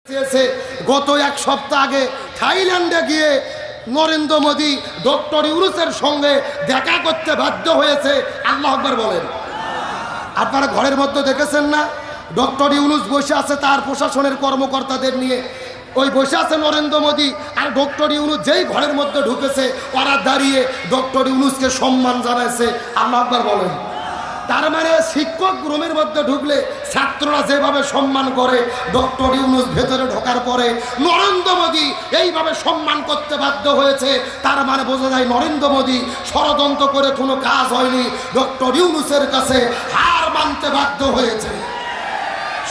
চেয়েছে। গত এক সপ্তাহ আগে থাইল্যান্ডে গিয়ে নরেন্দ্র মোদী ডক্টর ইউনূসের সঙ্গে দেখা করতে বাধ্য হয়েছে। আল্লাহু আকবার বলেন। আপনারা ঘরের মধ্যে দেখেছেন না, ডক্টর ইউনূস বসে আছে তার প্রশাসনের কর্মকর্তাদের নিয়ে, ওই বসে আছে নরেন্দ্র মোদী, আর ডক্টর ইউনূস যেই ঘরের মধ্যে ঢুকেছে ওরা দাঁড়িয়ে ডক্টর ইউনূসকে সম্মান জানাইছে। আল্লাহু আকবার বলেন। তার মানে শিক্ষক রুমের মধ্যে ঢুকলে ছাত্ররা যেভাবে সম্মান করে, ডক্টর ইউনূস ভেতরে ঢোকার পরে নরেন্দ্র মোদী এইভাবে সম্মান করতে বাধ্য হয়েছে। তার মানে বোঝা যায় নরেন্দ্র মোদী ষড়যন্ত্র করে কোনো কাজ হয়নি, ডক্টর ইউনূসের কাছে হার মানতে বাধ্য হয়েছে।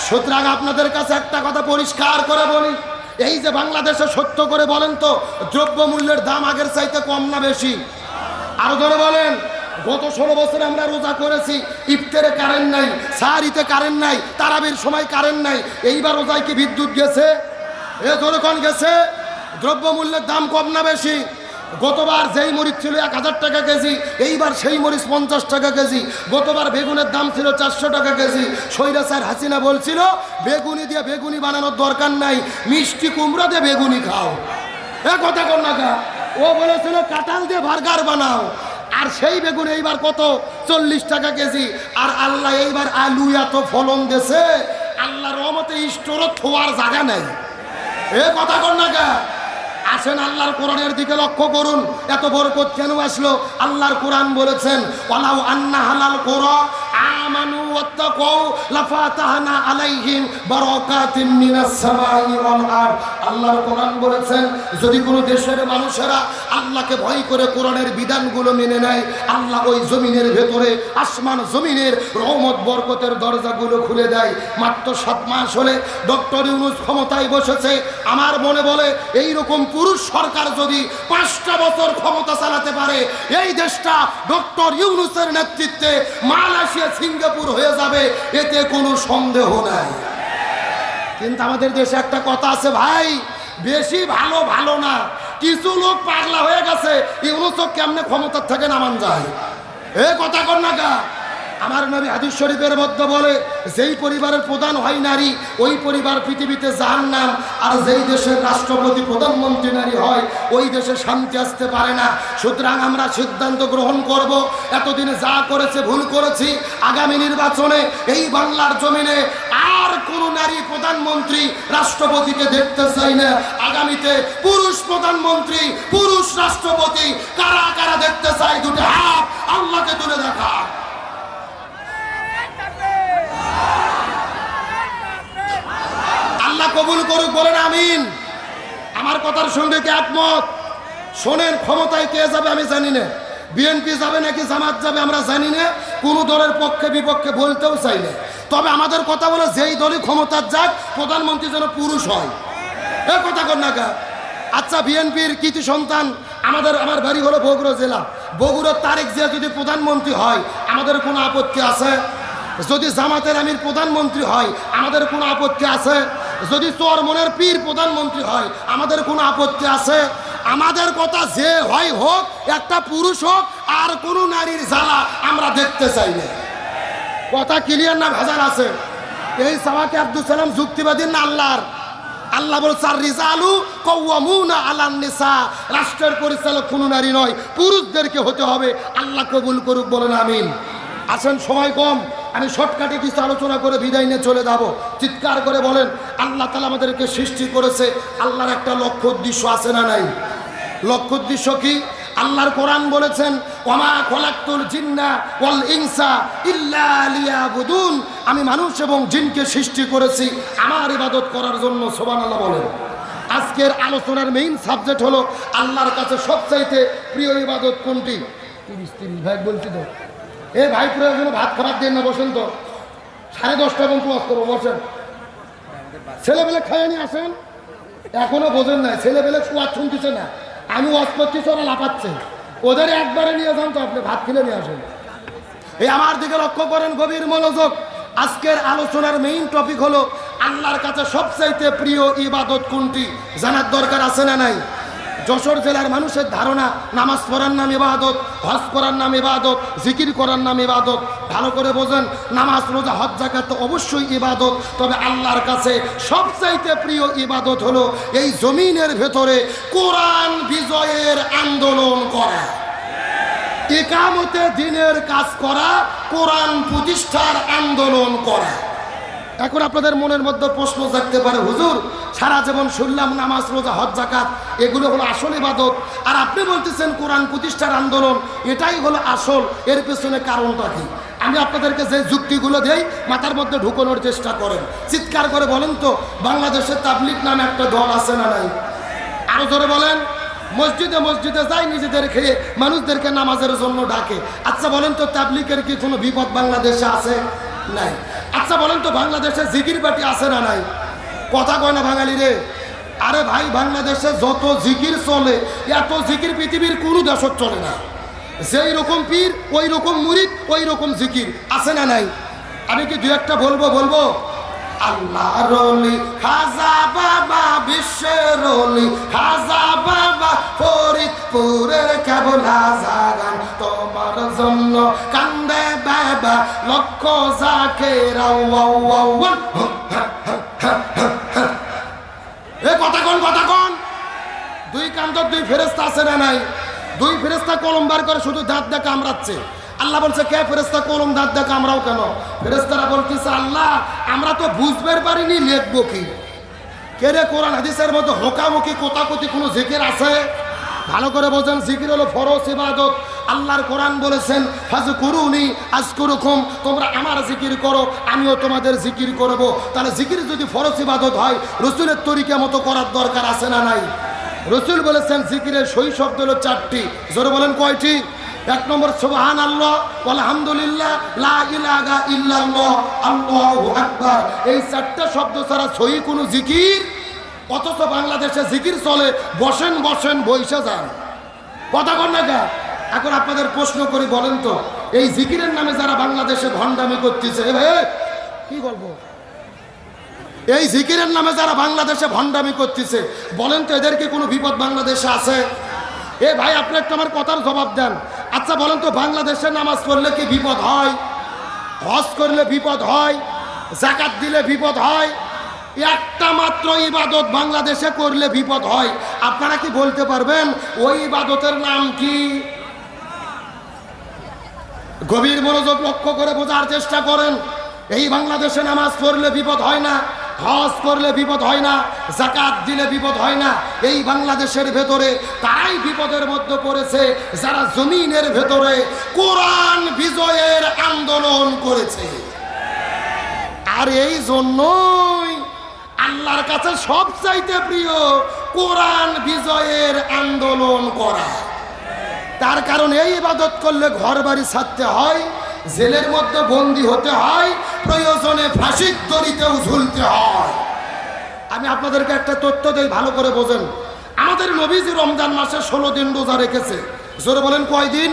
সুতরাং আপনাদের কাছে একটা কথা পরিষ্কার করে বলি, এই যে বাংলাদেশে সত্য করে বলেন তো, দ্রব্যমূল্যের দাম আগের চাইতে কম না বেশি? আরো ধরে বলেন। গত 16 বছরে আমরা রোজা করেছি, ইফতারে কারেন্ট নাই, সাহারিতে কারেন্ট নাই, তারাবির সময় কারেন্ট নাই। এইবার রোজায় কি বিদ্যুৎ গেছে? এ যখন গেছে। দ্রব্যমূল্যের দাম কম না বেশি? গতবার যেই মরিচ ছিল 1000 টাকা কেজি, এইবার সেই মরিচ 50 টাকা কেজি। গতবার বেগুনের দাম ছিল 400 টাকা কেজি। স্বৈরাচার হাসিনা বলছিল বেগুনি দিয়ে বেগুনি বানানোর দরকার নাই, মিষ্টি কুমড়া দিয়ে বেগুনি খাও। এ কথা কর না কা। ও বলেছিল কাঁঠাল দিয়ে বার্গার বানাও। আর সেই বেগুন এইবার কত? 40 টাকা কেজি। আর আল্লাহ এইবার আলু এত ফলন দেছে, আল্লাহর রহমতে স্টোরও থোয়ার জায়গা নেই। এ কথা কর না কা। আসেন আল্লাহর কোরআনের দিকে লক্ষ্য করুন, এত বরকত কেন আসলো? আল্লাহর কোরআন বলেছেন ওয়ালাউ আন্না হালাল কুরা আমানু ওয়াত্তাকু লাফাতাহনা আলাইহিম বারাকাতিন মিনাস সামাই ওয়াল আরদ। আল্লাহর কোরআন বলেছেন যদি কোনো দেশের মানুষেরা আল্লাহকে ভয় করে কোরআনের বিধানগুলো মেনে নেয়, আল্লাহ ওই জমিনের ভেতরে আসমান জমিনের রহমত বরকতের দরজাগুলো খুলে দেয়। মাত্র 7 মাস হলে ডক্টর ইউনূস ক্ষমতায় বসেছে। আমার মনে বলে এই রকম পুরুষ সরকার যদি 5টা বছর ক্ষমতা চালাতে পারে, এই দেশটা ডক্টর ইউনূসের নেতৃত্বে মালয়েশিয়া সিঙ্গাপুর হয়ে যাবে, এতে কোনো সন্দেহ নাই। কিন্তু আমাদের দেশে একটা কথা আছে ভাই, বেশি ভালো ভালো না। কিছু লোক পাগলা হয়ে গেছে, ইউনূসকে কেমনে ক্ষমতার থেকে নামান যায়। এ কথা কর না গা। আমার নবী হাদিস শরীফের মধ্যে বলে যেই পরিবারের প্রধান হয় নারী, ওই পরিবার পৃথিবীতে জাহান্নাম। আর যেই দেশের রাষ্ট্রপতি প্রধানমন্ত্রী নারী হয়, ওই দেশে শান্তি আসতে পারে না। সুতরাং আমরা সিদ্ধান্ত গ্রহণ করব, এতদিনে যা করেছে ভুল করেছি। আগামী নির্বাচনে এই বাংলার জমিনে আর কোন নারী প্রধানমন্ত্রী রাষ্ট্রপতিকে দেখতে চাই না। আগামীতে পুরুষ প্রধানমন্ত্রী, পুরুষ রাষ্ট্রপতি কারা কারা দেখতে চাই, দুটো হাত আল্লাহকে তুলে দেখা। আল্লাহ কবুল করুক, বলেন আমিন। আমার কথার সঙ্গে কি একমত? শোনেন, ক্ষমতায় কে যাবে আমি জানি না, বিএনপি যাবে নাকি জামাত যাবে আমরা জানি না, কোনো দলের পক্ষে বিপক্ষে বলতেও চাই না। তবে আমাদের কথা বলে যেই দলই ক্ষমতার যাক, প্রধানমন্ত্রী যেন পুরুষ হয়। এ কথা কর না গা। আচ্ছা, বিএনপির কৃতি সন্তান আমার বাড়ি হলো বগুড়া জেলা, বগুড়ার তারেক জিয়া যদি প্রধানমন্ত্রী হয় আমাদের কোনো আপত্তি আছে? যদি জামাতের আমির প্রধানমন্ত্রী হয় আমাদের কোনো আপত্তি আছে? যদি চরমনের পীর প্রধানমন্ত্রী হয় আমাদের কোনো আপত্তি আছে? আমাদের কথা যে হয় হোক, একটা পুরুষ হোক, আর কোনো নারীর জ্বালা আমরা দেখতে চাই না। কথা ক্লিয়ার না ভেজাল আছে? এই সাওয়াকে আব্দুল সালাম যুক্তিবাদী না আল্লাহর? আল্লাহ বলছে আর রিজালু কাওয়ামুনা আলান নিসা, রাষ্ট্রের পরিচালক কোনো নারী নয়, পুরুষদেরকে হতে হবে। আল্লাহ কবুল করুক, বলেন আমিন। আসেন, সময় কম, আমি শর্টকাটে কিছু আলোচনা করে বিদায় নিয়ে চলে যাব। চিৎকার করে বলেন আল্লাহ তাআলা আমাদেরকে সৃষ্টি করেছে, আল্লাহর একটা লক্ষ্য উদ্দেশ্য আছে না নাই? লক্ষ্য উদ্দেশ্য কি? আল্লাহর কোরআন বলেছেন ওয়ামা খলাকতুল জিন্না ওয়াল ইনসা ইল্লা লিয়াবুদুন, আমি মানুষ এবং জিনকে সৃষ্টি করেছি আমার ইবাদত করার জন্য। সুবহানাল্লাহ বলেন। আজকের আলোচনার মেইন সাবজেক্ট হলো আল্লাহর কাছে সবচাইতে প্রিয় ইবাদত কোনটি? 30 ভাই বলছি তো। এ ভাই প্রয়োজনে ভাত খাবার দিয়ে না, বসেন তো। 10:30 এবং ক্লাস করবো, বসেন। ছেলেবেলে খাইয়ে নিয়ে আসেন, এখনো বোঝেন নাই। ছেলেবেলে ওয়াজ শুনতেছে না, আমি ওয়াজ করতেছি, ওরা লাফাচ্ছে। ওদের একবারে নিয়ে যান তো, আপনি ভাত খেলে নিয়ে আসেন। এই আমার দিকে লক্ষ্য করেন, গভীর মনোযোগ। আজকের আলোচনার মেইন টপিক হলো আল্লাহর কাছে সবচাইতে প্রিয় ইবাদত কোনটি? জানার দরকার আছে না নাই? যশোর জেলার মানুষের ধারণা নামাজ পড়ার নাম ইবাদত, হজ করার নাম ইবাদত, জিকির করার নাম ইবাদত। ভালো করে বোঝেন, নামাজ রোজা হজ যাকাত তো অবশ্যই ইবাদত, তবে আল্লাহর কাছে সবচাইতে প্রিয় ইবাদত হলো এই জমিনের ভেতরে কোরআন বিজয়ের আন্দোলন করা, ইকামতে দ্বীনের কাজ করা, কোরআন প্রতিষ্ঠার আন্দোলন করা। এখন আপনাদের মনের মধ্যে প্রশ্ন জাগতে পারে, হুজুর সারা জীবন শুনলাম নামাজ রোজা হজ যাকাত এগুলো হলো আসল ইবাদত, আর আপনি বলতেছেন কোরআন প্রতিষ্ঠার আন্দোলন এটাই হলো আসল, এর পেছনে কারণটা কি? আমি আপনাদেরকে যে যুক্তিগুলো দেই মাথার মধ্যে ঢুকানোর চেষ্টা করেন। চিৎকার করে বলেন তো, বাংলাদেশের তাবলিগ নামে একটা দল আছে না নাই? আরো জোরে বলেন। মসজিদে মসজিদে যায়, নিজেদের খেয়ে মানুষদেরকে নামাজের জন্য ডাকে। আচ্ছা বলেন তো, তাবলিগের কি কোনো বিপদ বাংলাদেশে আছে? নাই। আচ্ছা বলেন তো, বাংলাদেশে জিকির পার্টি আছে না নাই? কথা কয় না বাঙালি রে। আরে ভাই, বাংলাদেশে যত জিকির চলে এত জিকির পৃথিবীর কোনো দেশত চলে না। যেই রকম পীর ওই রকম মুরিদ ওই রকম জিকির, আছে না নাই? আমি কি দু একটা বলবো? আল্লাহ রলি খাজা বাবা, বিশ্বের রলি খাজা বাবা, ফরিদপুরের কেবলা জাগান তোমার জন্য কান্দে বাবা, লক্ষ জাকেরা। এ কথা কোন? দুই কান্দর দুই ফেরেশতা আছে না নাই? দুই ফেরেশতা কলম বার করে শুধু দাঁত দিয়ে কামড়াচ্ছে। আল্লাহ বলছে, কে ফেরেশতা কলম দাঁত দিয়ে কামড়াও কেন? ফেরেশতারা বলতেছে, আল্লাহ আমরা তো বুঝতে পারিনি লিখবো কি। কে রে, কোরআন হাদিসের মধ্যে হোকামুখি কোতাকুতি কোনো জিকির আছে? ভালো করে বোঝেন, জিকির হলো ফরজ ইবাদত। আল্লাহর কোরআন বলেছেন, ফাজকুরুনি আযকুরুকুম, তোমরা আমার জিকির করো আমিও তোমাদের জিকির করব। তাহলে জিকির যদি ফরজ ইবাদত হয়, রাসূলের তরিকা মতো করার দরকার আছে না নাই? রাসূল বলেছেন জিকিরের সহি শব্দ হলো 4টি। জোরে বলেন কয়টি? 1 নম্বর সুবহানাল্লাহ, আলহামদুলিল্লাহ, লা ইলাহা ইল্লাল্লাহ, আল্লাহু আকবার। এই 4টা শব্দ ছাড়া সহি কোনো জিকির, অথচ বাংলাদেশে জিকির চলে বসেন বইসা যান। কথা কন না গা? এখন আপনাদের প্রশ্ন করি, বলেন তো, এই জিকিরের নামে যারা বাংলাদেশে ভণ্ডামি করতেছে, কি বলবো, এই জিকিরের নামে যারা বাংলাদেশে ভণ্ডামি করতেছে, বলেন তো এদের কি কোনো বিপদ বাংলাদেশে আছে? এ ভাই, আপনি একটা আমার কথার জবাব দেন। আচ্ছা বলেন তো, বাংলাদেশে নামাজ পড়লে কি বিপদ হয়? হজ করলে বিপদ হয়? যাকাত দিলে বিপদ হয়? একটা মাত্র ইবাদত বাংলাদেশে করলে বিপদ হয়। আপনারা কি বলতে পারবেন ওই ইবাদতের নাম কি? গভীর মনোযোগ লক্ষ্য করে বোঝার চেষ্টা করেন। এই বাংলাদেশে নামাজ পড়লে বিপদ হয় না, হজ করলে বিপদ হয় না, যাকাত দিলে বিপদ হয় না। এই বাংলাদেশের ভেতরে তারাই বিপদের মধ্যে পড়েছে যারা জমিনের ভেতরে কোরআন বিজয়ের আন্দোলন করেছে। আর এই জন্যই আল্লাহর কাছে সবচাইতে প্রিয় কোরআন বিজয়ের আন্দোলন করা। তার কারণ এই ইবাদত করলে ঘর বাড়ি ছাড়তে হয়, জেলের মধ্যে বন্দী হতে হয়, প্রয়োজনে ফাঁসির দড়িতেও ঝুলতে হয়। আমি আপনাদেরকে একটা তথ্য দেই, ভালো করে বোঝেন। আমাদের নবীজি রমজান মাসে 16 দিন রোজা রেখেছে। জোরে বলেন কয়দিন?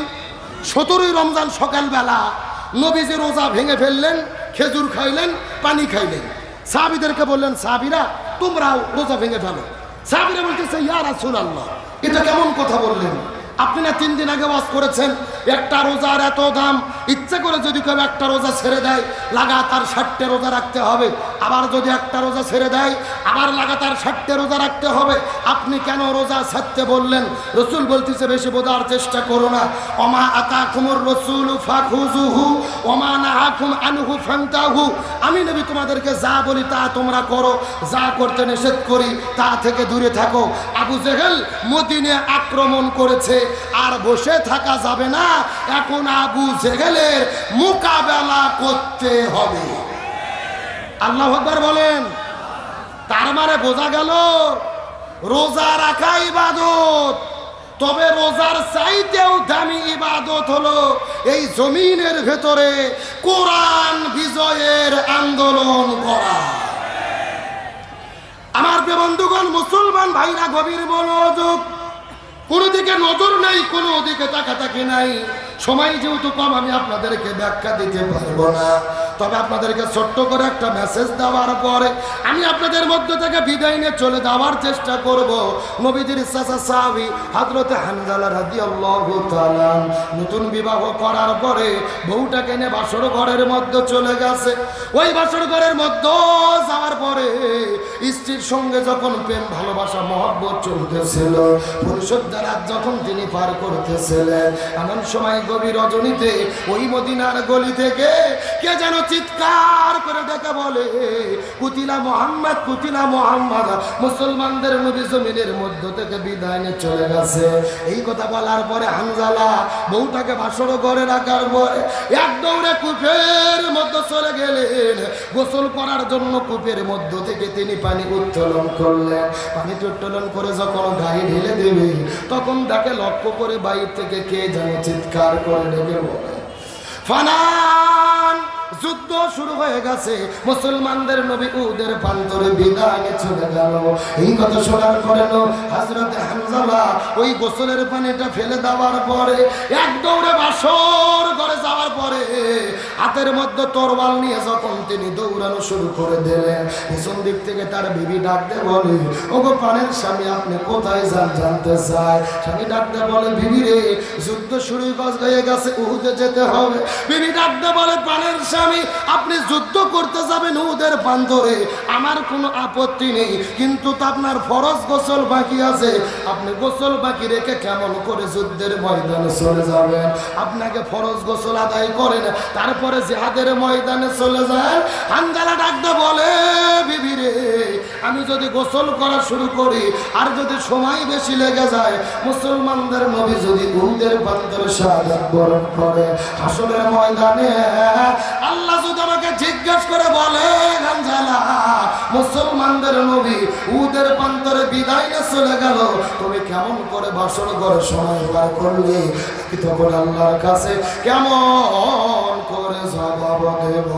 17ই রমজান সকালবেলা নবীজি রোজা ভেঙে ফেললেন, খেজুর খাইলেন, পানি খাইলেন। সাহাবীদেরকে বললেন, সাহাবীরা তোমরাও রোজা ভেঙে ফেলো। সাহাবীরা বলতেছে, ইয়া রাসূলুল্লাহ, এটা কেমন কথা বললেন? আপনি না 3 দিন আগে ওয়াজ করেছেন একটা রোজার এত দাম, ইচ্ছা করে যদি কেউ একটা রোজা ছেড়ে দেয় লাগাতার 60টা রোজা রাখতে হবে, আবার যদি একটা রোজা ছেড়ে দেয় আবার লাগাতার 60টা রোজা রাখতে হবে। আপনি কেন রোজা ছাড়তে বললেন? রাসূল বলতেছে, বেশি বোঝার চেষ্টা করো না। ওমা আতাকুমুর রাসূলু ফাখুযুহু ওমা নাহাকুম আনহু ফান্তাহু। আমি নবী তোমাদেরকে যা বলি তা তোমরা করো, যা করতে নিষেধ করি তা থেকে দূরে থাকো। আবু জেহেল মদিনে আক্রমণ করেছে, আর বসে থাকা যাবে না। এখন আবু জেহেলের মোকাবেলা করতে হবে। আল্লাহু আকবার বলেন। তার মানে বোঝা গেল রোজা রাখা ইবাদত, তবে রোজার চাইতেও দামি ইবাদত হলো এই জমিনের ভেতরে কোরআন বিজয়ের আন্দোলন করা। আমার প্রিয় বন্ধুগণ, মুসলমান ভাইরা, গভীর মনোযোগ। কোনো দিকে নজর নাই, কোনো দিকে তাকাতাকি নাই। সময় যেহেতু কম, আমি আপনাদেরকে ব্যাখ্যা দিতে পারবো না। তবে আপনাদেরকে ছোট্ট করে একটা মেসেজ দেওয়ার পরে আমি আপনাদের মধ্য থেকে বিদায় নিয়ে চলে যাওয়ার চেষ্টা করব। নবীজির চাচা সাহাবী হযরত হানজালা রাদিয়াল্লাহু তাআলা নতুন বিবাহ করার পরে বউটাকে নিয়ে বাসর ঘরের মধ্যে চলে গেছে। ওই বাসর ঘরের মধ্যে যাওয়ার পরে স্ত্রীর সঙ্গে যখন প্রেম ভালোবাসা মহব্বত চলতেছিল, পরিশুদ্ধ রাত যখন তিনি পার করতেছিলেন, এমন সময় গভীর রজনীতে ওই মদিনার গলি থেকে কে যেন চিৎকার করে ডেকে বলে, কুতিলা মুহাম্মদ, কুতিলা মুহাম্মদ, মুসলমানদের নবী জমিনের মধ্য থেকে বিদায় নিয়ে চলে গেছে। এই কথা বলার পরে হানজালা বউটাকে বাসর ঘরে রাখার পরে এক দৌড়ে কূপের মধ্যে চলে গেলেন। গোসল করার জন্য কূপের মধ্য থেকে তিনি পানি উত্তোলন করলেন। পানি উত্তোলন করে যখন গায়ে ঢেলে দেবে, তখন তাকে লক্ষ্য করে বাইরে থেকে কে যেন চিৎকার করে ডেকে বলে, ফানান, যুদ্ধ শুরু হয়ে গেছে, মুসলমানদের নবী উহুদের প্রান্তরে বিদায় নিয়ে চলে গেল। এই কথা শোনার পরে হযরত হানজালা ওই গোসলের পানিটা ফেলে দেওয়ার পরে এক দৌড়ে বাসর ঘরে যাওয়ার পরে হাতের মধ্যে তরোয়াল নিয়ে যখন তিনি দৌড়ানো শুরু করে দিলেন, পিছন দিক থেকে তার বিবি ডাকতে বলে, ওগো প্রাণের স্বামী, আপনি কোথায় যান জানতে চায়। স্বামী ডাকতে বলে, বিবি রে, যুদ্ধ শুরু হয়ে গেছে, উহুদে যেতে হবে। বিবি ডাকতে বলে, প্রাণের স্বামী, আপনি যুদ্ধ করতে যাবেন উহুদের প্রান্তরে, আমার কোনো আপত্তি নেই, কিন্তু তো আপনার ফরজ গোসল বাকি আছে। আপনি গোসল বাকি রেখে কেমন করে যুদ্ধের ময়দানে চলে যাবেন? আপনাকে ফরজ গোসল আদায় করেন, তারপরে জিহাদের ময়দানে চলে যান। হানজালা ডাকতে বলে, বিবি রে, আমি যদি গোসল করা শুরু করি আর যদি সময় বেশি লেগে যায়, মুসলমানদের নবী যদি উহুদের প্রান্তরে শাহাদাত বরণ করে, হাসরের ময়দানে আল্লাহ যদি আমাকে জিজ্ঞেস করে বলে, হানজালা, মুসলমানদের নবী উহুদের প্রান্তরে বিদায় নিয়ে চলে গেল, তুমি কেমন করে বাসর ঘরে সময় পার করলে? তখন আল্লাহর কাছে কেমন করে জবাব দেব?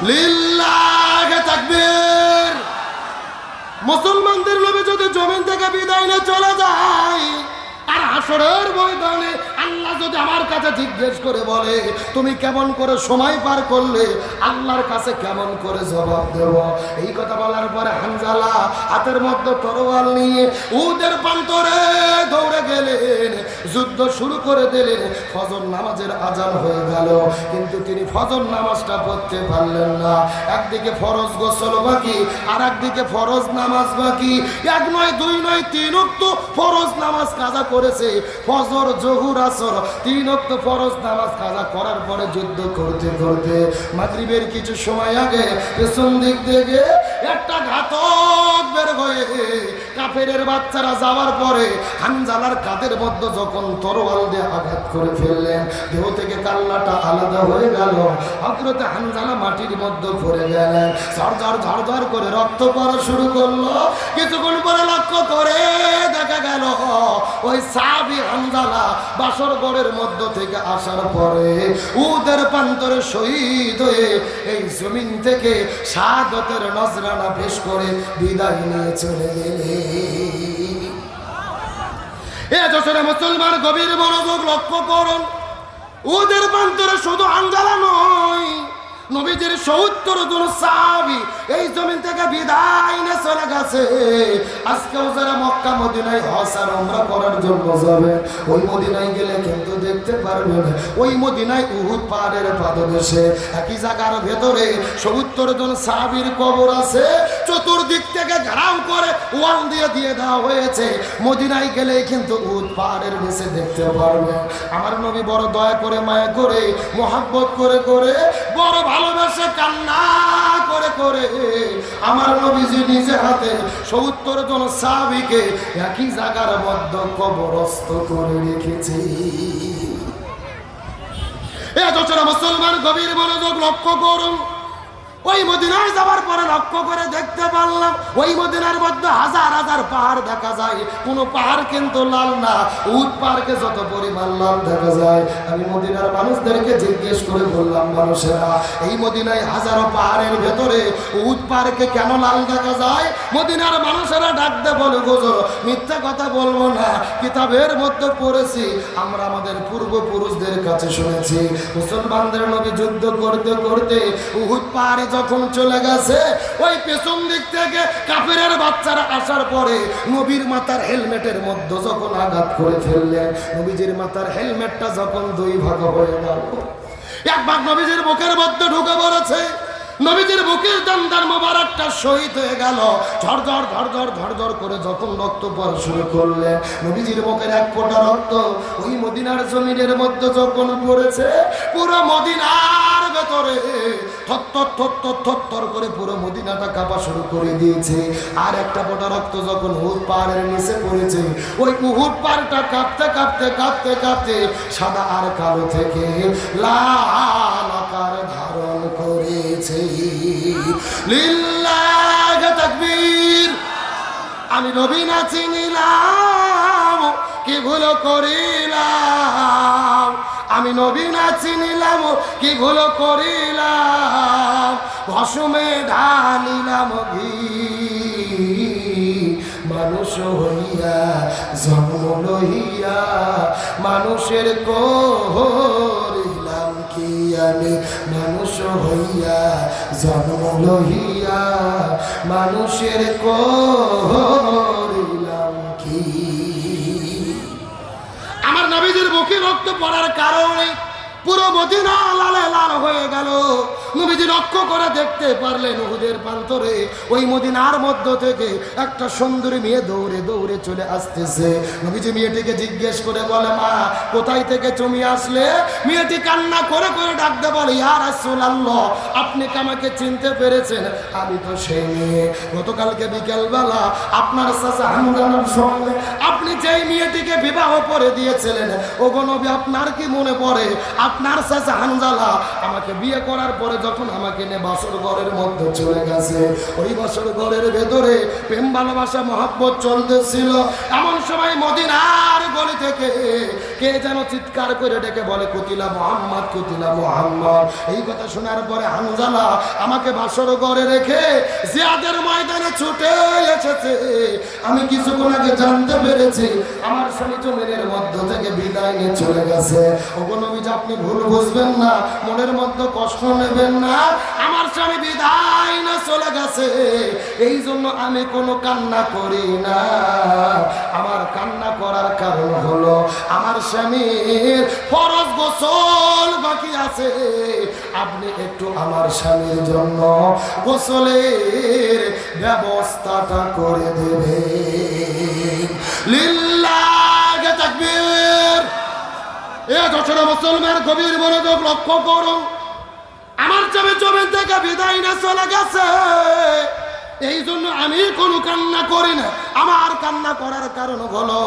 লিল্লাহি তাকবীর। মুসলমানদের নবী যদি জমিন থেকে বিদায় নিয়ে চলে যায় আর হাসরের ময়দানে আল্লাহ যদি আমার কাছে জিজ্ঞেস করে বলে, তুমি কেমন করে সময় পার করলে? আল্লাহর কাছে কেমন করে জবাব দেব? এই কথা বলার পরে হানজালা হাতের মধ্যে তরোয়াল নিয়ে উহুদের প্রান্তরে দৌড়ে গেলেন, যুদ্ধ শুরু করে দিলেন। ফজর নামাজের আজান হয়ে গেল, কিন্তু তিনি ফজর নামাজটা পড়তে পারলেন না। একদিকে ফরজ গোসল বাকি, আর একদিকে ফরজ নামাজ বাকি। এক নয়, দুই নয়, তিন ওয়াক্ত ফরজ নামাজ কাজা করেছে। ফজর, জোহর, আসর, তিন ওয়াক্ত ফরজ নামাজ কাজা করার পরে যুদ্ধ করতে করতে মাগরিবের কিছু সময় আগে পেছন দিক থেকে একটা ঘাতক বের হয়ে কাফেরের বাচ্চারা যাওয়ার পরে হানজালার কাঁধের মধ্যে যখন তরোয়াল দিয়ে আঘাত করে ফেললেন, দেহ থেকে কাল্লাটা আলাদা হয়ে গেল। হযরত হানজালা মাটির মধ্যে পড়ে গেলেন, ঝরঝর ঝরঝর করে রক্ত পড়া শুরু করলো। কিছুক্ষণ পরে লক্ষ্য করে দেখা গেল ওই সাহাবী হানজালা বাসর ঘরের মধ্য থেকে আসার পরে উহুদের প্রান্তরে শহীদ হয়ে এই জমিন থেকে শাহাদাতের নজরানা পেশ করে বিদায় নিয়ে চলে গেলেন। এ যশোরে মুসলমান গভীর মনোযোগ লক্ষ্য করুন, উহুদের প্রান্তরে শুধু হানজালা নয়, নবীজির ৭০ জন সাহাবী এই জমিন থেকে বিদায় নিয়ে চলে গেছে। আজকেও যারা মক্কা মদিনায় হজ আর উমরা করার জন্য যাবে, ওই মদিনায় গেলে কিন্তু দেখতে পারবেন ওই মদিনায় উহুদ পাহাড়ের পাদদেশে একই জায়গার ভেতরে ৭০ জন সাহাবীর কবর আছে। চতুর্দিক থেকে ঘেরাও করে ওয়াল দিয়ে দেওয়া হয়েছে। মদিনায় গেলে কিন্তু উহুদ পাহাড়ের নিচে দেখতে পারবেন। আমার নবী বড় দয়া করে, মায়া করে, মহব্বত করে করে, বড় ভালোবাসে, কান্না করে করে আমার নবীজি নিজে হাতে ৭০ জন সাহাবীকে একই জায়গার মধ্যে কবরস্থ করে রেখেছে। এ যশোরে মুসলমান গভীর মনোযোগ লক্ষ্য করুন, ওই মদিনায় যাওয়ার পরে লক্ষ্য করে দেখতে পারলাম ওই মদিনার মধ্যে হাজার হাজার পাহাড় দেখা যায়, কোনো পাহাড় কিন্তু লাল না, উট পাহাড়কে যত পরিমাণ লাল দেখা যায়। আমি মদিনার মানুষদেরকে জিজ্ঞেস করে বললাম, মানুষেরা এই মদিনায় হাজারো পাহাড়ের ভেতরে উট পাহাড়কে কেন লাল দেখা যায়? মদিনার মানুষেরা ডাকতে বলে, হুজুর মিথ্যা কথা বলবো না, কিতাবের মধ্যে পড়েছি, আমরা আমাদের পূর্বপুরুষদের কাছে শুনেছি মুসলমানদের নবী যুদ্ধ করতে করতে উহুদ পাহাড়ে যখন চলে গেছে, ওই পেছন দিক থেকে কাফেরের বাচ্চারা আসার পরে নবীর মাথার হেলমেটের মধ্যে যখন আঘাত করে ফেললেন, নবীজির মাথার হেলমেটটা যখন দুই ভাগ হয়ে গেল, এক ভাগ নবীজির বুকের মধ্যে ঢুকে পড়েছে, নবীজির বুকের দান্দার মোবারকটা শহীদ হয়ে গেল। ঝরঝর ধরধর ধরধর করে যখন রক্ত পড়া শুরু করলেন, নবীজির বুকের এক ফোঁটা রক্ত ওই মদিনার জমিনের মধ্যে যখন পড়েছে, পুরো মদিনার ভেতরে থরথর থরথর থরথর করে পুরো মদিনাটা কাঁপা শুরু করে দিয়েছে। আর একটা ফোঁটা রক্ত যখন উহুদ পাহাড়ের নিচে পড়েছে, ওই উহুদ পাহাড়টা কাঁপতে কাঁপতে কাঁপতে কাঁপতে সাদা আর কালো থেকে লাল আকার ধারণ করেছে। লিল্লাহ তাকবীর। আমি নবী না চিনিলাম কি ভুল করিলাম, আমি নবী না চিনিলাম কি ভুল করিলাম, ভস্মে ঢালিলাম ঘি, মানুষ হইয়া জন্ম লইয়া মানুষের করিলাম কি, আমি মানুষ হইয়া জন্ম লইয়া মানুষের করিলাম কি। আমার নবীজির বুকে রক্ত পড়ার কারণে পুরো মদিনা লালে লাল হয়ে গেল। নবীজি লক্ষ্য করে দেখতে পারলেন উহুদের প্রান্তরে ওই মদিনার মধ্য থেকে একটা সুন্দরী মেয়ে দৌড়ে দৌড়ে চলে আসতেছে। নবীজি মেয়েটিকে জিজ্ঞেস করে বলে, মা কোথায় থেকে তুমি আসলে? মেয়েটি কান্না করে করে ডাকতে বলে, ইয়া রাসূলুল্লাহ আপনি কি আমাকে চিনতে পেরেছেন? আমি তো সেই মেয়ে, গতকালকে বিকেলবেলা আপনার চাচা হামজার সঙ্গে আপনি যেই মেয়েটিকে বিবাহ করে দিয়েছিলেন, ওগো নবী আপনার কি মনে পড়ে? আপনার চাচা হানজালা আমাকে বিয়ে করার পরে যখন আমাকে নিয়ে বাসর ঘরের মধ্যে চলে গেছে, ওই বাসর ঘরের ভেতরে প্রেম ভালোবাসা মহব্বত চলতেছিল। এমন সময় মদিনার গলি থেকে কে যেন চিৎকার করে ডেকে বলে, কুতিলা মুহাম্মদ, কুতিলা মুহাম্মদ। এই কথা শোনার পরে হানজালা আমাকে বাসর ঘরে রেখে জিয়াদের ময়দানে ছুটে এসেছে। আমি কিছুক্ষণ আগে জানতে পেরেছি আমার স্বামী জমিনের মধ্য থেকে বিদায় নিয়ে চলে গেছে। ওগো নবীজি আপনি ভুল বুঝবেন না, মনের মধ্যে কষ্ট নেবেন না, আমার স্বামী বিদায় না চলে গেছে, এই জন্য আমি কোনো কান্না করি না। আমার কান্না করার কারণ হলো আমার স্বামীর ফরজ গোসল বাকি আছে, আপনি একটু আমার স্বামীর জন্য গোসলের ব্যবস্থাটা করে দেবেন। লিল্লাহ তাকবীর। এ যশোর মুসলমান গভীর মনোযোগ লক্ষ্য করো, আমার স্বামী জমি থেকে বিদায় না চলে গেছে, এই জন্য আমি কোনো কান্না করি না। আমার কান্না করার কারণ হলো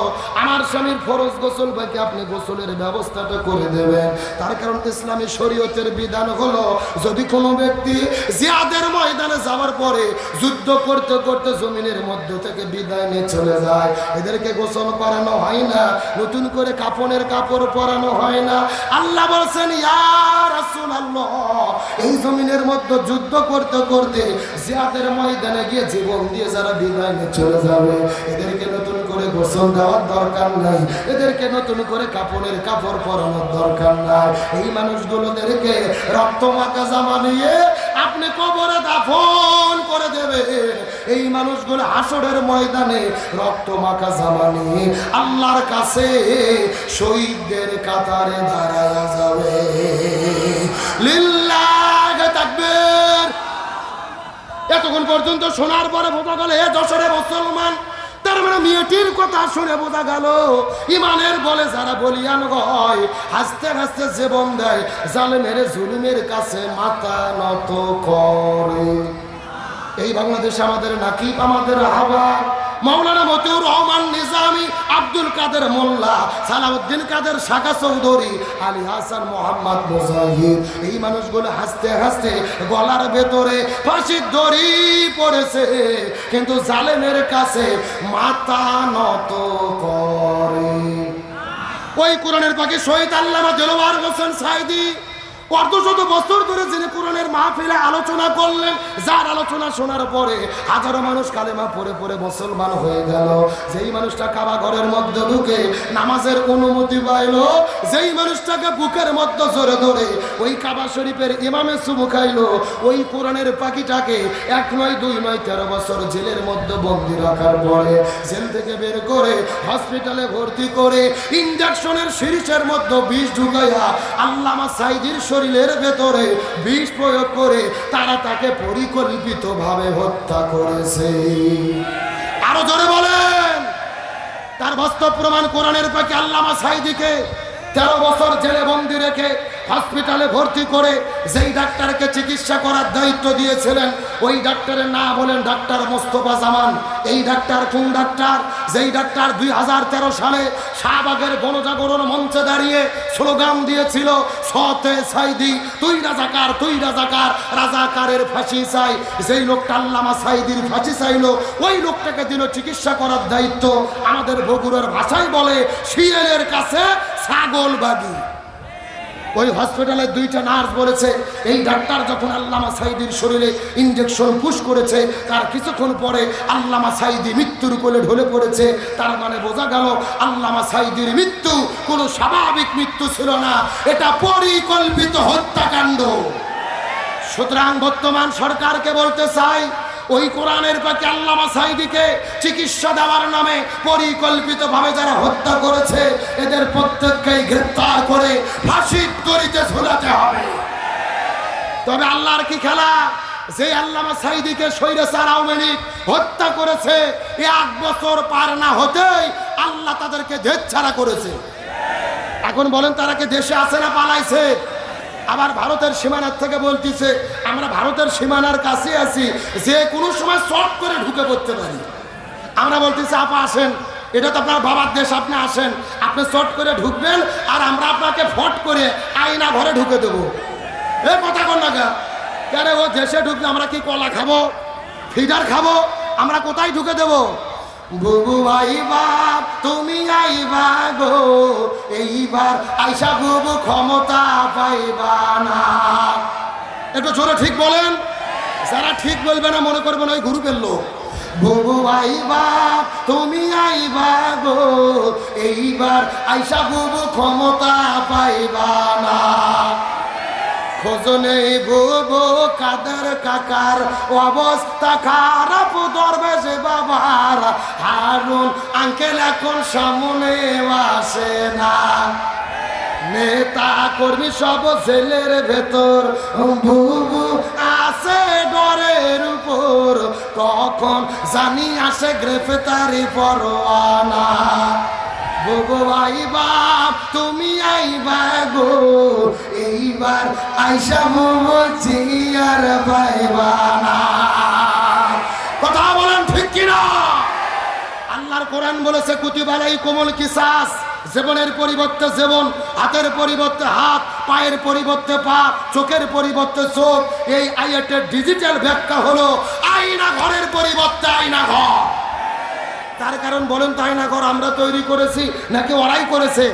আমার স্বামীর ফরজ গোসল বাকি, আপনি গোসলের ব্যবস্থাটা করে দেবেন। তার কারণ ইসলামী শরীয়তের বিধান হলো যদি কোনো ব্যক্তি জিহাদের ময়দানে যাওয়ার পরে যুদ্ধ করতে করতে জমিনের মধ্য থেকে বিদায় নিয়ে চলে যায়, এদেরকে গোসল করানো হয় না, নতুন করে কাফনের কাপড় পরানো হয় না। আল্লাহ বলছেন, ইয়া রাসূলুল্লাহ এই জমিনের মধ্যে যুদ্ধ করতে করতে জিহাদের ময়দানে গিয়ে জীবন দিয়ে যারা বিদায় নিয়ে চলে যাবে, এদেরকে নতুন করে গোসল দেওয়ার দরকার নাই, এদেরকে নতুন করে কাপড়ের কাপড় পরানোর দরকার নাই। এই মানুষগুলোদেরকে রক্ত মাখা জামা নিয়ে আপনি কবরে দাফন করে দেবেন। এই মানুষগুলো হাসরের ময়দানে রক্ত মাখা জামা নিয়ে আল্লাহর কাছে শহীদদের কাতারে দাঁড়ায়া যাবে। লিল্লাহ তাকবীর। এতক্ষণ পর্যন্ত শোনার পরে বোঝা গেল এ যশোরে মুসলমান, তার মানে মেয়েটির কথা শুনে বোঝা গেল ইমানের বলে যারা বলিয়ান হয়, হাসতে হাসতে জীবন দেয়, জালেমের জুলুমের কাছে মাথা নত করে। এই বাংলাদেশে আমাদের নাকিব, আমাদের হাওয়া মাওলানা মতিউর রহমান নিজামী আব্দুল কাদের মোল্লা, সালাউদ্দিন কাদের শাখা চৌধুরী, আলী হাসান মোহাম্মদ মুজাহিদ, এই মানুষগুলো হাসতে হাসতে গলার ভেতরে ফাঁসির দড়ি পড়েছে, কিন্তু জালেমের কাছে মাথা নত করে। ওই কোরআনের পাখি শহীদ আল্লামা দেলোয়ার হোসেন সাইদি অর্ধশত বছর ধরে যিনি কোরআনের মাহফিলে আলোচনা করলেন, যার আলোচনা শোনার পরে হাজারো মানুষ কালেমা পড়ে পড়ে মুসলমান হয়ে গেল। যেই মানুষটা কাবা ঘরের মধ্যে ঢুকে নামাজের অনুমতি পাইল, যেই মানুষটাকে বুকের মধ্যে জোরে ধরে ওই কাবা শরীফের ইমামে চুমু খাইল, ওই কোরআনের পাখিটাকে 1 নয় 2 নয় 13 বছর জেলের মধ্যে বন্দী রাখার পরে জেল থেকে বের করে হসপিটালে ভর্তি করে ইনজেকশনের সিরিজের মধ্যে বিষ ঢুকাইয়া আল্লামা সাইদির শরীরের ভেতরে বিষ প্রয়োগ করে তারা তাকে পরিকল্পিতভাবে হত্যা করেছে। আরো জোরে বলেন। তার বাস্তব প্রমাণ কোরআনের পাখি আল্লামা সাইদিকে 13 বছর জেলে বন্দি রেখে হসপিটালে ভর্তি করে যেই ডাক্তারকে চিকিৎসা করার দায়িত্ব দিয়েছিলেন, ওই ডাক্তারের নাম বলেন ডাক্তার মোস্তফা জামান। এই ডাক্তার কোন ডাক্তার? যেই ডাক্তার 2013 সালে শাহবাগের গণজাগরণ মঞ্চে দাঁড়িয়ে স্লোগান দিয়েছিল, সতে সাইদি তুই রাজাকার, তুই রাজাকার, রাজাকারের ফাঁসি চাই। যেই লোকটা আল্লামা সাইদির ফাঁসি চাইল, ওই লোকটাকে দিল চিকিৎসা করার দায়িত্ব। আমাদের বগুড়ার ভাষায় বলে শিয়ালের কাছে ছাগল বাগি। ওই হসপিটালে 2টা নার্স বলেছে, এই ডাক্তার যখন আল্লামা সাইদির শরীরে ইনজেকশন পুশ করেছে, তার কিছুক্ষণ পরে আল্লামা সাইদি মৃত্যুর কোলে ঢলে পড়েছে। তার মানে বোঝা গেল আল্লামা সাইদির মৃত্যু কোনো স্বাভাবিক মৃত্যু ছিল না, এটা পরিকল্পিত হত্যাকাণ্ড। সুতরাং বর্তমান সরকারকে বলতে চাই, ওই কোরআনের পাখি আল্লামা সাইদিকে চিকিৎসা দেওয়ার নামে পরিকল্পিতভাবে যারা হত্যা করেছে, এদের প্রত্যেককেই গ্রেফতার করে ফাঁসির দড়িতে ঝুলাতে হবে। তবে আল্লাহর কি খেলা, যে আল্লামা সাইদিকে স্বৈরাচার আওয়ামী লীগ হত্যা করেছে, 1 বছর পার না হতেই আল্লাহ তাদেরকে দেশ ছাড়া করেছে। এখন বলেন তারা কি দেশে আছে না পালাইছে? আবার ভারতের সীমানার থেকে বলতেছে আমরা ভারতের সীমানার কাছে আছি, যে কোনো সময় শর্ট করে ঢুকে পড়তে পারি। আমরা বলতেছি আপা আসেন, এটা তো আপনার বাবার দেশ, আপনি আসেন, আপনি শর্ট করে ঢুকবেন আর আমরা আপনাকে ফট করে আয়না ঘরে ঢুকে দেবো। এ কথা কন না কেন? ও দেশে ঢুকলে আমরা কি কলা খাবো, ফিডার খাবো? আমরা কোথায় ঢুকে দেবো? বুবু আইবা তুমি আইবা গো, এইবার আইসা বুবু ক্ষমতা পাইবা না। একটু জোরে ঠিক বলেন। যারা ঠিক বলবে না মনে করবে না ওই গ্রুপের লোক। বুবু আইবা তুমি আইবা গো, এইবার আইসা বুবু ক্ষমতা পাইবা না। খোঁজনে বুবু কাদের কাকার অবস্থা খারাপ, দরবেশ বাবার হারুন আঙ্কেল এখন সামনে আসে না। নেতা কর্মী সব জেলের ভেতর, বুবু আছে ডরের উপর, কখন জানি আসে গ্রেফতারি পরোয়ানা। বুবু আইবা তুমি আইবা গো, এইবার আইসা বুবু জিয়ার পাইবা না। কথা বলেন ঠিক কিনা? আল্লাহর কোরআন বলেছে কুতিবা আলাইকুমুল কিসাস, জীবনের পরিবর্তে জীবন, হাতের পরিবর্তে হাত, পায়ের পরিবর্তে পা, চোখের পরিবর্তে চোখ। এই আয়াতের ডিজিটাল ব্যাখ্যা হলো আয়না ঘরের পরিবর্তে আয়না ঘর। তার কারণ বলেন তো আয়না ঘর আমরা তৈরি করেছি নাকি ওরাই করেছে?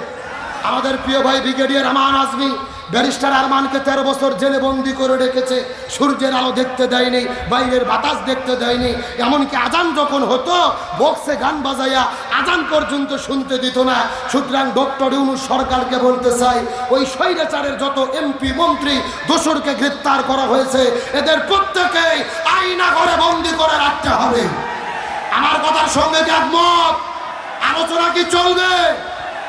আমাদের প্রিয় ভাই ব্রিগেডিয়ার আমান আজমি, ব্যারিস্টার আরমানকে 13 বছর জেলে বন্দি করে রেখেছে। সূর্যের আলো দেখতে দেয়নি, বাইরের বাতাস দেখতে দেয়নি, এমনকি আজান যখন হতো বক্সে গান বাজাইয়া আজান পর্যন্ত শুনতে দিত না। সুতরাং ডক্টর ইউনূস সরকারকে বলতে চাই, ওই স্বৈরাচারের যত এমপি মন্ত্রী দোসরকে গ্রেফতার করা হয়েছে, এদের প্রত্যেকেই আয়না ঘরে বন্দি করে রাখতে হবে। আমার কথার সঙ্গে কি একমত? আলোচনা কি চলবে?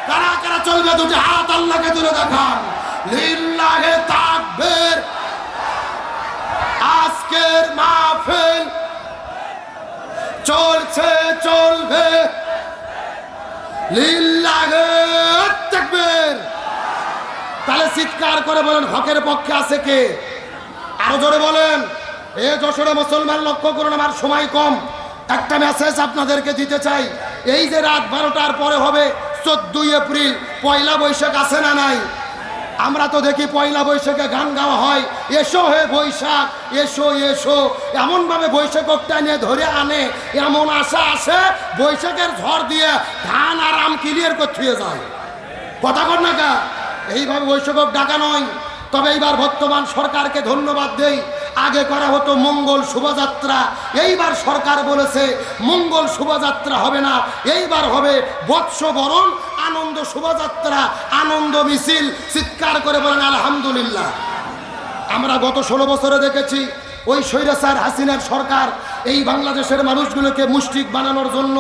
কারা কারা চলবে? দুটি হাত আল্লাহকে তুলে দেখান। লিল্লাহে তাকবীর। আজকের মাহফিল চলছে চলবে, লিল্লাহে তাকবীর। তাহলে চিৎকার করে বলেন হকের পক্ষে আছে কে? আরো জোরে বলেন। এ যশোরে মুসলমান লক্ষ্য করুন, আমার সময় কম, একটা মেসেজ আপনাদেরকে দিতে চাই। এই যে রাত 12টার পরে হবে 14 এপ্রিল, পয়লা বৈশাখ আছে না নাই? আমরা তো দেখি পয়লা বৈশাখে গান গাওয়া হয়, এসো হে বৈশাখ এসো এসো, এমনভাবে বৈশাখটা নিয়ে ধরে আনে, এমন আশা আসে বৈশাখের ঝড় দিয়ে ধান আর আম ক্লিয়ার করতে যায়। কথা কর না কা? এইভাবে বৈশাখ ডাকা নয়। তবে এইবার বর্তমান সরকারকে ধন্যবাদ দেই। আগে করা হতো মঙ্গল শোভাযাত্রা, এইবার সরকার বলেছে মঙ্গল শোভাযাত্রা হবে না, এইবার হবে বৎসবরণ আনন্দ শোভাযাত্রা, আনন্দ মিছিল। চিৎকার করে বলেন আলহামদুলিল্লাহ। আমরা গত 16 বছরে দেখেছি ওই স্বৈরাচার হাসিনার সরকার এই বাংলাদেশের মানুষগুলোকে মুষ্টিক বানানোর জন্য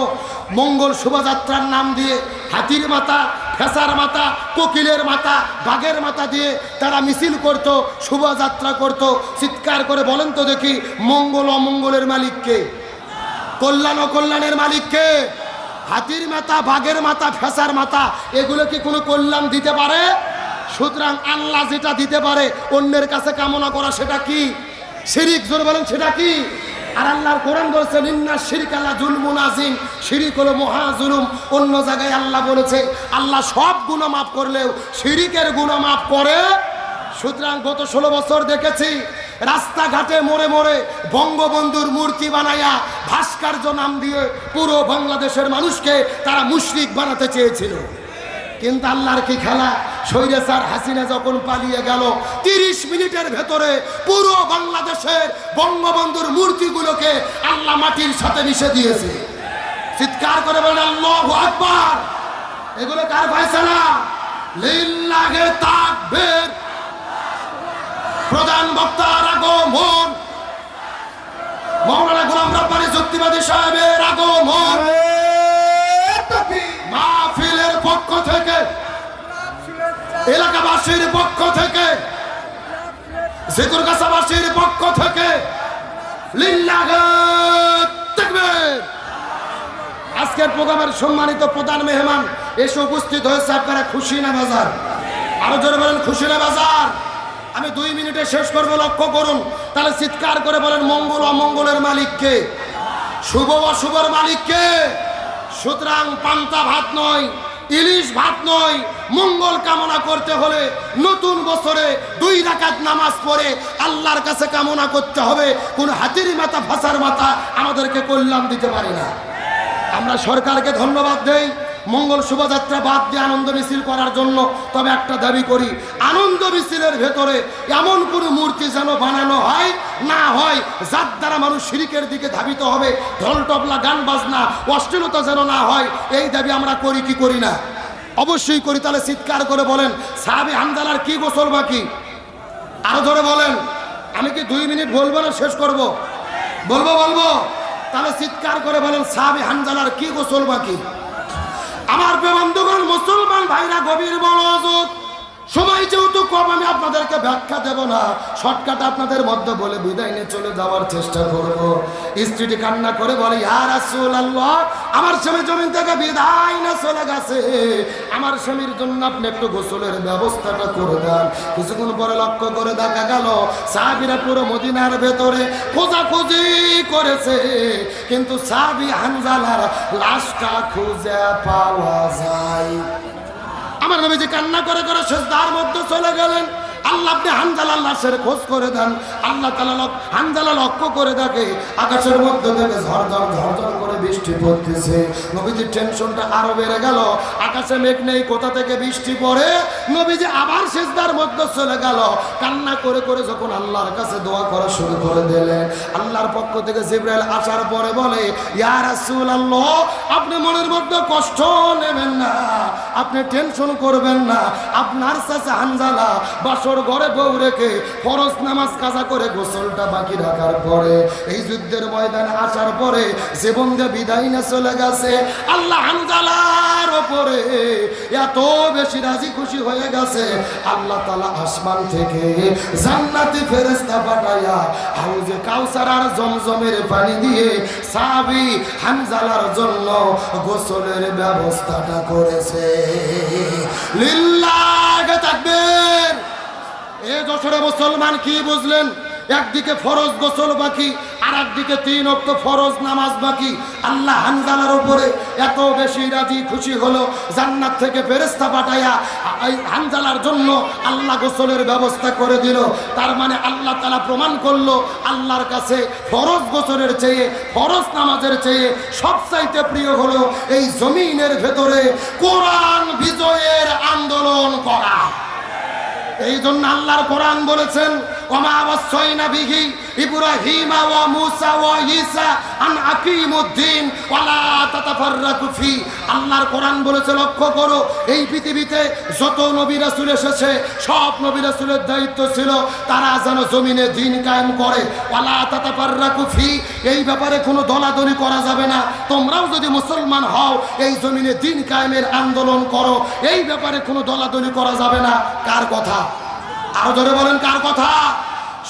মঙ্গল শোভাযাত্রার নাম দিয়ে হাতির মাথা, ফেসার মাথা, কোকিলের মাথা, বাঘের মাথা দিয়ে তারা মিছিল করত, শোভাযাত্রা করত। চিৎকার করে বলেন তো দেখি, মঙ্গল অমঙ্গলের মালিককে? কল্যাণ অকল্যাণের মালিককে? হাতির মাথা, বাঘের মাথা, ফেসার মাথা, এগুলো কি কোনো কল্যাণ দিতে পারে? সুতরাং আল্লাহ যেটা দিতে পারে অন্যের কাছে কামনা করা সেটা কি? শিরিক। জোরে বলেন সেটা কি? আর আল্লাহর কোরআন বলেছে ইন্না শিরকা লা যুলমুন আযীম, শিরিক হলো মহা জুলুম। অন্য জায়গায় আল্লাহ বলেছে আল্লাহ সব গুনাহ মাফ করলেও শিরিকের গুনাহ মাফ করে। সুতরাং গত 16 বছর দেখেছি রাস্তাঘাটে মোড়ে মোড়ে বঙ্গবন্ধুর মূর্তি বানায়া ভাস্কর্য নাম দিয়ে পুরো বাংলাদেশের মানুষকে তারা মুশরিক বানাতে চেয়েছিল। কিন্তু আল্লাহর কি খেলা, স্বৈরাচার হাসিনা যখন পালিয়ে গেল 30 মিনিটের ভেতরে পুরো বাংলাদেশের বঙ্গবন্ধুর মূর্তিগুলোকে আল্লাহ মাটির সাথে মিশে দিয়েছে। চিৎকার করে বলেন আল্লাহু আকবার। এগুলো কার ফয়সালা? লিল্লাহি তাকবীর। প্রধান বক্তার আগমন, মাওলানা গোলাম রব্বানী যুক্তিবাদী সাহেবের আগমন। মাহফিলের পক্ষ থেকে, এলাকাবাসীর পক্ষ থেকে, জিকুরগাছাবাসীর পক্ষ থেকে লিল্লাহি তাকবীর। আজকের প্রোগ্রামের সম্মানিত প্রধান মেহমান এসে উপস্থিত হয়েছে। আপনারা খুশি না বাজার? আরো জোরে বলেন খুশি না বাজার? আমি 2 মিনিটে শেষ করবো, লক্ষ্য করুন। তাহলে চিৎকার করে বলেন মঙ্গল অমঙ্গলের মালিককে? শুভ অশুভর মালিককে? সুতরাং পান্তা ভাত নয়, ইলিশ ভাত নয়, মঙ্গল কামনা করতে হলে নতুন বছরে 2 রাকাত নামাজ পড়ে আল্লাহর কাছে কামনা করতে হবে। কোন হাতির মাথা, ফাঁসার মাথা আমাদেরকে কল্যাণ দিতে পারে না। আমরা সরকারকে ধন্যবাদ দেই মঙ্গল শোভাযাত্রা বাদ দিয়ে আনন্দ মিছিল করার জন্য। তবে একটা দাবি করি, আনন্দ মিছিলের ভেতরে এমন কোনো মূর্তি যেন বানানো হয় না হয় যার দ্বারা মানুষ শিরিকের দিকে ধাবিত হবে, ঢোল তবলা গান বাজনা অশ্লীলতা যেন না হয়। এই দাবি আমরা করি কি করি না? অবশ্যই করি। তাহলে চিৎকার করে বলেন সাহাবী হানজালার কি গোসল বাকি? আরো ধরে বলেন। আমি কি 2 মিনিট বলবো না শেষ করব? বলবো। তাহলে চিৎকার করে বলেন সাহাবী হানজালার কি গোসল বাকি? আমার বন্ধুগণ, মুসলমান ভাইরা, গভীর মনোযোগ। সময় যেহেতু কম, আমি আপনাদেরকে ব্যাখ্যা দেব না, শর্টকাট আপনাদের মধ্যে বলে বিদায় নিয়ে চলে যাওয়ার চেষ্টা করব। স্ত্রীটি কান্না করে বলে ইয়া রাসূলুল্লাহ, আমার স্বামী জমিন থেকে বিদায় না চলে গেছে, আমার স্বামীর জন্য আপনি একটু গোসলের ব্যবস্থাটা করে দেন। কিছুক্ষণ পরে লক্ষ্য করে দেখা গেল সাহাবীরা পুরো মদিনার ভেতরে খোঁজাখুঁজি করেছে, কিন্তু সাহাবী হানজালার লাশটা খুঁজে পাওয়া যায়। আমার নবীজি কান্না করে করে সিজদার মধ্যে চলে গেলেন। আল্লাহ আপনি হানজালার লাশের খোঁজ করে দেন। আল্লাহ তাআলা হানজালা লক্ষ্য করে দেখে আকাশের মধ্যে থেকে ঝরঝর করে বৃষ্টি পড়তেছে। নবীজির টেনশনটা আরো বেড়ে গেল। আকাশে মেঘ নেই, কোথা থেকে বৃষ্টি পড়ে? নবীজি আবার সিজদার মধ্যে চলে গেল। কান্না করে করে যখন আল্লাহর কাছে দোয়া করা শুরু করে দিলেন, আল্লাহর পক্ষ থেকে জিবরাইল আসার পরে বলে ইয়া রাসূলুল্লাহ, আপনি মনের মধ্যে কষ্ট নেবেন না, আপনি টেনশন করবেন না। আপনার চাচা হানজালা বাসর ঘরে বউ রেখে ফরজ নামাজ কাজা করে গোসলটা বাকি রাখার পরে এই যুদ্ধের ময়দানে আসার পরে জীবন দিয়ে বিদায় না চলে গেছে। আল্লাহ হানজালার ওপরে এত বেশি রাজি খুশি হয়ে গেছে, আল্লাহ তাআলা আসমান থেকে জান্নাতি ফেরেশতা পাঠায়া হাউজে কাউসার আর জমজমের পানি দিয়ে সাহাবী হানজালার জন্য গোসলের ব্যবস্থাটা করেছে। লিল্লাহি তাকবীর। এ যশোরে মুসলমান কি বুঝলেন? একদিকে ফরজ গোসল বাকি, আর একদিকে 3 ওয়াক্ত ফরজ নামাজ বাকি। আল্লাহ হানজালার উপরে এত বেশি রাজি খুশি হলো, জান্নাত থেকে ফেরেশতা পাঠায়া হানজালার জন্য আল্লাহ গোসলের ব্যবস্থা করে দিল। তার মানে আল্লাহ তাআলা প্রমাণ করলো আল্লাহর কাছে ফরজ গোসলের চেয়ে, ফরজ নামাজের চেয়ে সবচাইতে প্রিয় হলো এই জমিনের ভেতরে কোরআন বিজয়ের আন্দোলন করা। এই জন্য আল্লাহর কোরআন বলেছেন, ওমা ওয়াসাইনা বিহি ইব্রাহিমা ওয়া মূসা ওয়া ঈসা আন আকিমুদ্দিন ওয়া লা তাতাফাররাকু ফি। আল্লাহর কোরআন বলেছে, লক্ষ্য করো, এই পৃথিবীতে যত নবী রাসূল এসেছে সব নবী রাসূলের দায়িত্ব ছিল তারা যেন জমিনে দ্বীন কায়েম করে। ওয়া লা তাতাফাররাকু ফি, এই ব্যাপারে কোনো দলাদলি করা যাবে না। তোমরাও যদি মুসলমান হও এই জমিনে দ্বীন কায়েমের আন্দোলন করো, এই ব্যাপারে কোনো দলাদলি করা যাবে না। কার কথা? আরো জোরে বলেন, কার কথা?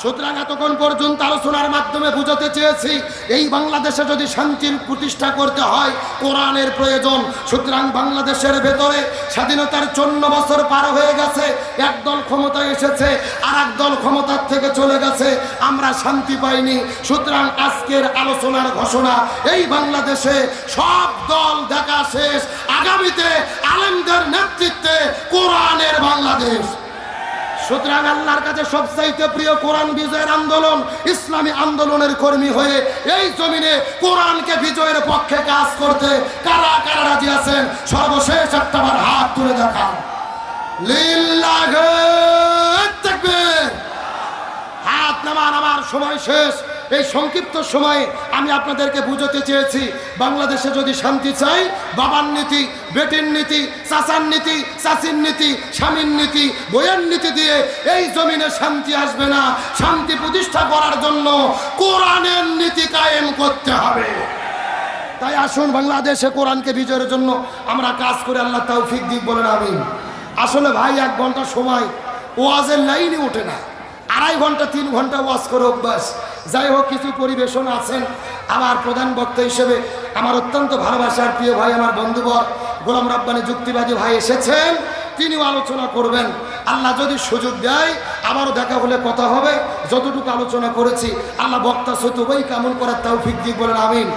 সুতরাং এতক্ষণ পর্যন্ত আলোচনার মাধ্যমে বুঝাতে চেয়েছি এই বাংলাদেশে যদি শান্তির প্রতিষ্ঠা করতে হয় কোরআনের প্রয়োজন। সুতরাং বাংলাদেশের ভেতরে স্বাধীনতার 54 বছর পার হয়ে গেছে, একদল ক্ষমতায় এসেছে আর একদল ক্ষমতার থেকে চলে গেছে, আমরা শান্তি পাইনি। সুতরাং আজকের আলোচনার ঘোষণা, এই বাংলাদেশে সব দল দেখা শেষ, আগামীতে আলেমদের নেতৃত্বে কোরআনের বাংলাদেশ। সুতরাং আল্লাহর কাছে সবচাইতে প্রিয় কোরআন বিজয়ের আন্দোলন, ইসলামী আন্দোলনের কর্মী হয়ে এই জমিনে কোরআনকে বিজয়ের পক্ষে কাজ করতে কারা কারা রাজি আছেন? সর্বশেষ একটাবার হাত তুলে দেখান। লিল্লাহি তাকবীর। হাত নামান। আমার সময় শেষ। এই সংক্ষিপ্ত সময়ে আমি আপনাদেরকে বুঝাতে চেয়েছি বাংলাদেশে যদি শান্তি চাই, বাবার নীতি, বেটির নীতি, চাচার নীতি, চাচির নীতি, স্বামীর নীতি, বইয়ের নীতি দিয়ে এই জমিনে শান্তি আসবে না। শান্তি প্রতিষ্ঠা করার জন্য কোরআনের নীতি কায়েম করতে হবে। তাই আসুন বাংলাদেশে কোরআনকে বিজয়ের জন্য আমরা কাজ করে আল্লাহ তৌফিক দিক, বলেন আমিন। আসলে ভাই 1 ঘন্টা সময় ওয়াজের লাইনই ওঠে না, 2.5 ঘন্টা 3 ঘন্টা ওয়াজ করে অভ্যাস। যাই হোক, কিছু পরিবেশন আছেন। আমার প্রধান বক্তা হিসেবে আমার অত্যন্ত ভালোবাসার প্রিয় ভাই, আমার বন্ধুবর গোলাম রাব্বানী যুক্তিবাদী ভাই এসেছেন, তিনিও আলোচনা করবেন। আল্লাহ যদি সুযোগ দেয় আবারও দেখা হলে কথা হবে। যতটুকু আলোচনা করেছি আল্লাহ বক্তা সতবই কামল করার তৌফিক দিক, বলেন আমিন।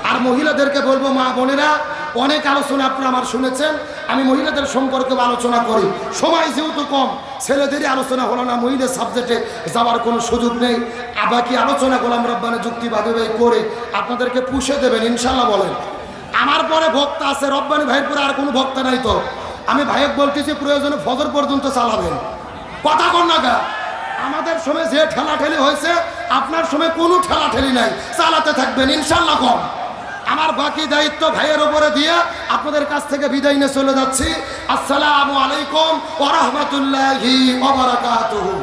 আর মহিলাদেরকে বলবো, মা বোনেরা, অনেক আলোচনা আপনারা আমার শুনেছেন, আমি মহিলাদের সম্পর্কে আলোচনা করি। সময় যেহেতু কম, ছেলেদেরই আলোচনা হলো না, মহিলা সাবজেক্টে যাওয়ার কোনো সুযোগ নেই। বাকি আলোচনা গোলাম রাব্বানী যুক্তিবাদী ভাই করে আপনাদেরকে পুষে দেবেন ইনশাল্লাহ। বলেন, আমার পরে বক্তা আছে, রব্বানী ভাইয়ের পরে আর কোনো বক্তা নাই। তো আমি ভাইয়ের বলতেছি প্রয়োজনে ফজর পর্যন্ত চালাবেন, কথা কন না গা। আমাদের সময় যে ঠেলাঠেলি হয়েছে আপনার সময় কোনো ঠেলাঠেলি নাই, চালাতে থাকবেন ইনশাল্লাহ। কম আমার বাকি দায়িত্ব ভাইয়ের উপরে দিয়ে আপনাদের কাছ থেকে বিদায় নিয়ে চলে যাচ্ছি। আসসালামু আলাইকুম ওয়া রাহমাতুল্লাহি ওয়া বারাকাতুহু।